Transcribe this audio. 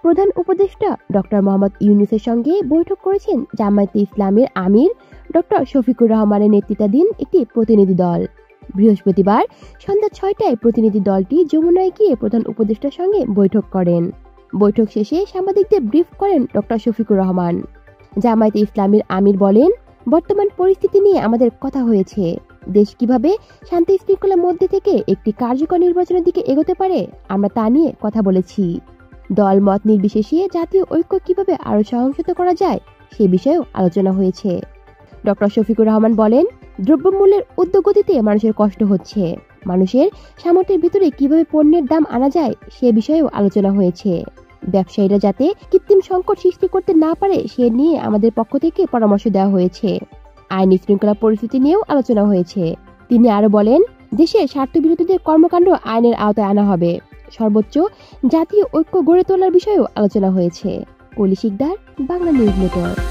প্রধান উপদেষ্টা ডক্টর মোহাম্মদ ইউনূসের সঙ্গে বৈঠক করেছেন জামায়াতে ইসলামীর আমির ডক্টর শফিকুর রহমানের নেতৃত্বাধীন একটি প্রতিনিধি দল। বৃহস্পতিবার সন্ধ্যা 6টায় প্রতিনিধি দলটি যমুনায় গিয়ে প্রধান উপদেষ্টার সঙ্গে বৈঠক করেন। বৈঠক শেষে সাংবাদিকদের ব্রিফ করেন ডক্টর শফিকুর রহমান। জামায়াতে ইসলামীর আমির বলেন, বর্তমান পরিস্থিতি নিয়ে আমাদের কথা হয়েছে। দেশ কিভাবে শান্তি শৃঙ্খলার মধ্যে থেকে একটি কার্যকর নির্বাচনের দিকে এগোতে পারে, আমরা তা নিয়ে কথা বলেছি। দল মত নির্বিশেষে জাতীয় ঐক্য কিভাবে আরও সহংসিত করা যায় সে বিষয়েও আলোচনা হয়েছে। ডক্টর শফিকুর রহমান বলেন, দ্রব্যমূল্যের ঊর্ধ্বগতিতে মানুষের কষ্ট হচ্ছে। মানুষের সামর্থ্যের ভিতরে কিভাবে পণ্যের দাম আনা যায় সে বিষয়েও আলোচনা হয়েছে। ব্যবসায়ীরা যাতে কৃত্রিম সংকট সৃষ্টি করতে না পারে সে নিয়ে আমাদের পক্ষ থেকে পরামর্শ দেওয়া হয়েছে। আইন শৃঙ্খলা পরিস্থিতি নিয়েও আলোচনা হয়েছে। তিনি আরো বলেন, দেশের স্বার্থবিরোধীদের কর্মকাণ্ড আইনের আওতায় আনা হবে। সর্বোচ্চ জাতীয় ঐক্য গড়ে তোলার বিষয়েও আলোচনা হয়েছে। কলি শিকদার, বাংলা নিউজ নেটওয়ার্ক।